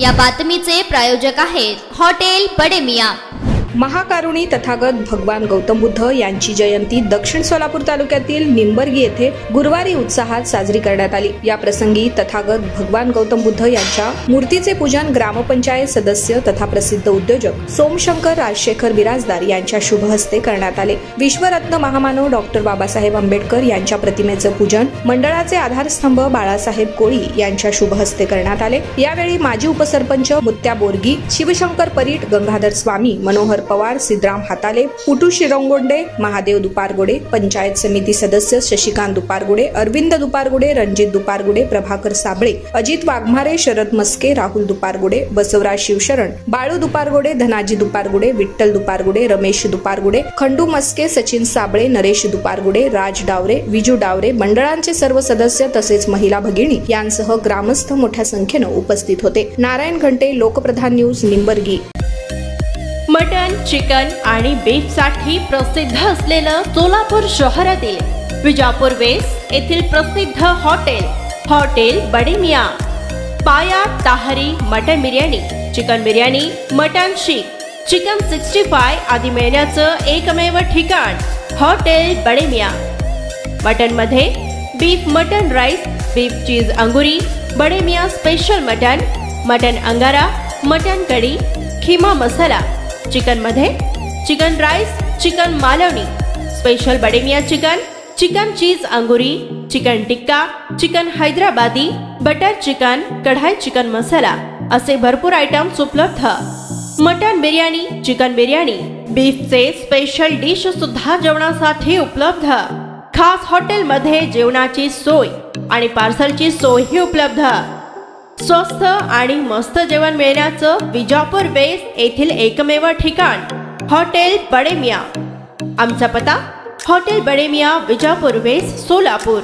या बातमीचे प्रायोजक आहेत हॉटेल बडे मियां। महाकारुणी तथागत भगवान गौतम बुद्ध यांची जयंती दक्षिण सोलापूर तालुक्यातील निंबर्गी येथे गुरुवारी उत्साहात साजरी करण्यात आली। या प्रसंगी तथागत भगवान गौतम बुद्ध यांच्या मूर्तीचे पूजन ग्रामपंचायत सदस्य तथा प्रसिद्ध उद्योजक सोमशंकर राजशेखर बिराजदार यांच्या शुभ हस्ते करण्यात आले। विश्वरत्न महामानव डॉक्टर बाबासाहेब आंबेडकर यांच्या प्रतिमेचे पूजन मंडळाचे आधारस्तंभ बाळासाहेब कोळी यांच्या शुभ हस्ते करण्यात आले। यावेळी माजी उपसरपंच मुत्या बोरगी, शिवशंकर परीट, गंगाधर स्वामी, मनोहर पवार, सिद्धराम हाताले, पुटू शिरंगोंडे, महादेव दुपारगोडे, पंचायत समिती सदस्य शशिकांत दुपारगोडे, अरविंद दुपारगोडे, रणजित दुपारगोडे, प्रभाकर साबळे, अजित वाघमारे, शरद मस्के, राहुल दुपारगोडे, बसवराज शिवशरण, बाळू दुपारगोडे, धनाजी दुपारगोडे, विठ्ठल दुपारगोडे, रमेश दुपारगोडे, खंडू मस्के, सचिन साबळे, नरेश दुपारगोडे, राज डावरे, विजू डावरे, मंडळांचे सर्व सदस्य तसेच महिला भगिनी यांसह ग्रामस्थ मोठ्या संख्येने उपस्थित होते। नारायण घंटे, Lokpradhan news, Nimbargi. Mutton, chicken आणि बीफ साठी प्रसिद्ध असलेलं सोलापूर शहरातील विजापूर वेस्ट येथील प्रसिद्ध हॉटेल बडे मियां। पाया ताहरी mutton biryani, chicken biryani, mutton शीख, चिकन 65 आदी मिळण्याचं एकमेव ठिकाण हॉटेल बडे मियां। मटन मध्ये beef mutton rice, beef cheese अंगुरी, Bade Miyan special mutton, mutton अंगारा, मटन कढी, खीमा मसाला। चिकन मध्ये chicken rice, chicken Malvani, special Bade Miyan chicken, chicken cheese अंगुरी, चिकन टिक्का, चिकन हैदराबादी, बटर चिकन, कढाई चिकन मसाला असे भरपूर आयटम्स उपलब्ध। मटन बिर्याणी, चिकन बिर्याणी, बीफचे स्पेशल डिश सुद्धा जेवणासाठी उपलब्ध। खास हॉटेल मध्ये जेवणाची सोय आणि पार्सलची सोयही उपलब्ध। स्वस्त आणि मस्त जेवण मिळण्याचं विजापूर वेस्ट येथील एकमेव ठिकाण हॉटेल बडे मियां। आमचा पत्ता हॉटेल बडे मियां, विजापूर वेस्ट, सोलापूर।